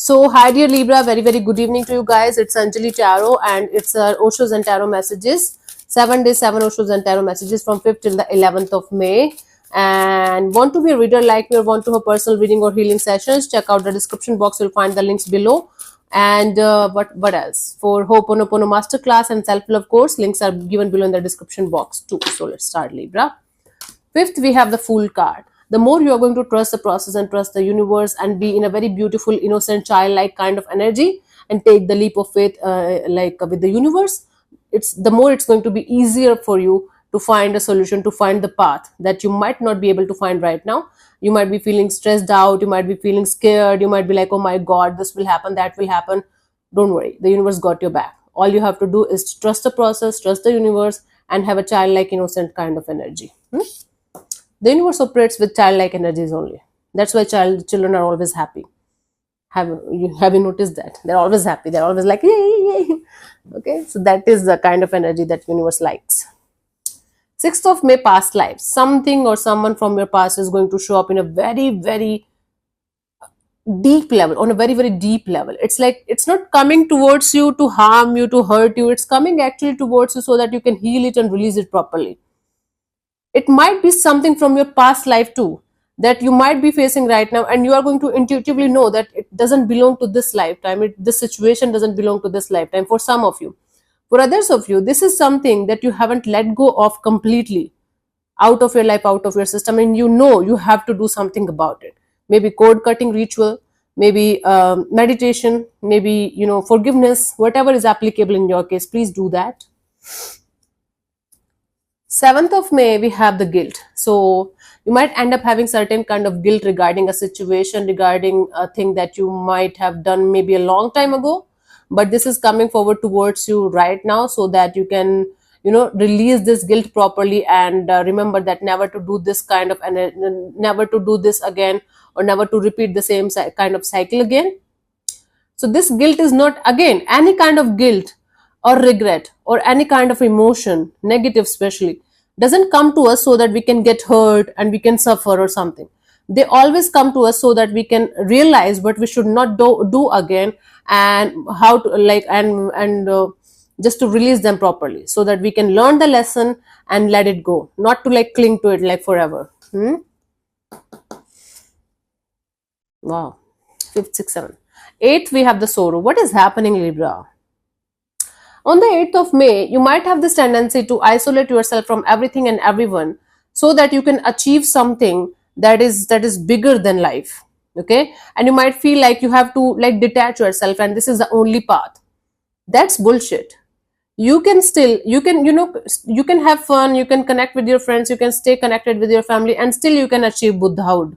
So, hi dear Libra, very very good evening to you guys. It's Anjali Tarot and it's Oshos and Tarot messages. 7 days, 7 Oshos and Tarot messages from 5th till the 11th of May. And want to be a reader like me or want to have personal reading or healing sessions? Check out the description box. You'll find the links below. And what else? For Ho'oponopono Masterclass and Self-Love course, links are given below in the description box too. So let's start, Libra. Fifth, we have the Fool card. The more you are going to trust the process and trust the universe and be in a very beautiful, innocent, childlike kind of energy and take the leap of faith with the universe, it's the more it's going to be easier for you to find a solution, to find the path that you might not be able to find right now. You might be feeling stressed out, you might be feeling scared, you might be like, oh my God, this will happen, that will happen. Don't worry, the universe got your back. All you have to do is to trust the process, trust the universe, and have a childlike, innocent kind of energy. The universe operates with childlike energies only. That's why children are always happy. Have you noticed that? They're always happy. They're always like, yay, yay. Okay, so that is the kind of energy that universe likes. 6th of May, past lives. Something or someone from your past is going to show up in a very, very deep level, on a very, very deep level. It's like, it's not coming towards you to harm you, to hurt you. It's coming actually towards you so that you can heal it and release it properly. It might be something from your past life too that you might be facing right now, and you are going to intuitively know that it doesn't belong to this lifetime. This situation doesn't belong to this lifetime for some of you. For others of you, this is something that you haven't let go of completely out of your life, out of your system, and you know you have to do something about it. Maybe cord cutting ritual, maybe meditation, maybe forgiveness, whatever is applicable in your case, please do that. 7th of May, we have the guilt. So you might end up having certain kind of guilt regarding a situation, regarding a thing that you might have done maybe a long time ago, but this is coming forward towards you right now so that you can release this guilt properly and remember that never to do this kind of, never to do this again, or never to repeat the same kind of cycle again. So this guilt is not, again, any kind of guilt or regret or any kind of emotion, negative especially, doesn't come to us so that we can get hurt and we can suffer or something. They always come to us so that we can realize what we should not do again, and how to just to release them properly so that we can learn the lesson and let it go, not to cling to it forever. Wow. 5th, 6th, 7th. 8th, we have the sorrow. What is happening, Libra? On the 8th of May, you might have this tendency to isolate yourself from everything and everyone so that you can achieve something that is bigger than life. Okay? And you might feel like you have to detach yourself and this is the only path. That's bullshit. You can have fun, you can connect with your friends, you can stay connected with your family, and still you can achieve Buddhahood.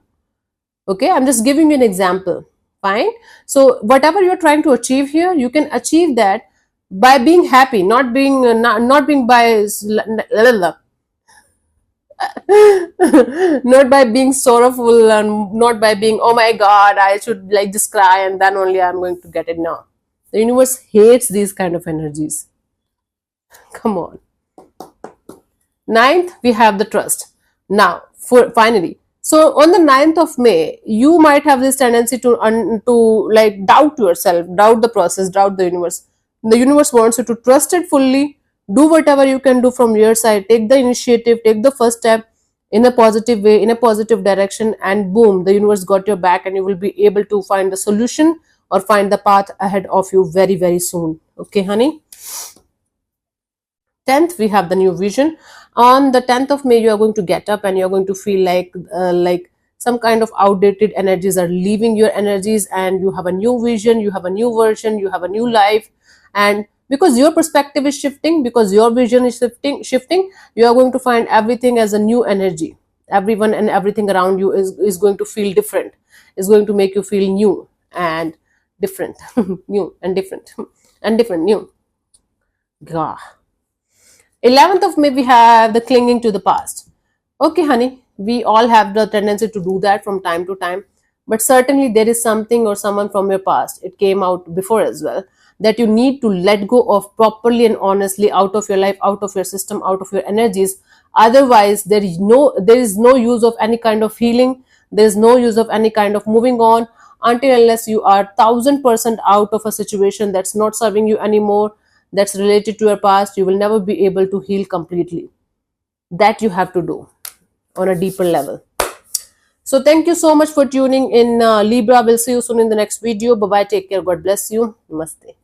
Okay? I'm just giving you an example. Fine? So whatever you're trying to achieve here, you can achieve that by being happy, not being not by being sorrowful, and not by being, oh my God, I should just cry and then only I'm going to get it. No, the universe hates these kind of energies. Come on. 9th, we have the trust. Now, finally, so on the 9th of May, you might have this tendency to doubt yourself, doubt the process, doubt the universe. The universe wants you to trust it fully, do whatever you can do from your side, take the initiative, take the first step in a positive way, in a positive direction, and boom, the universe got your back and you will be able to find the solution or find the path ahead of you very, very soon. Okay, honey? 10th, we have the new vision. On the 10th of May, you are going to get up and you're going to feel like some kind of outdated energies are leaving your energies, and you have a new vision, you have a new version, you have a new life. And because your perspective is shifting, because your vision is shifting, you are going to find everything as a new energy. Everyone and everything around you is going to feel different, is going to make you feel new and different. New and different and different, new. Gah. 11th of May, we have the clinging to the past. Okay, honey, we all have the tendency to do that from time to time, but certainly there is something or someone from your past, it came out before as well, that you need to let go of properly and honestly, out of your life, out of your system, out of your energies. Otherwise, there is no use of any kind of healing. There is no use of any kind of moving on until unless you are 1000% out of a situation that's not serving you anymore, that's related to your past, you will never be able to heal completely. That you have to do on a deeper level. So thank you so much for tuning in, Libra. We'll see you soon in the next video. Bye bye, take care, God bless you, namaste.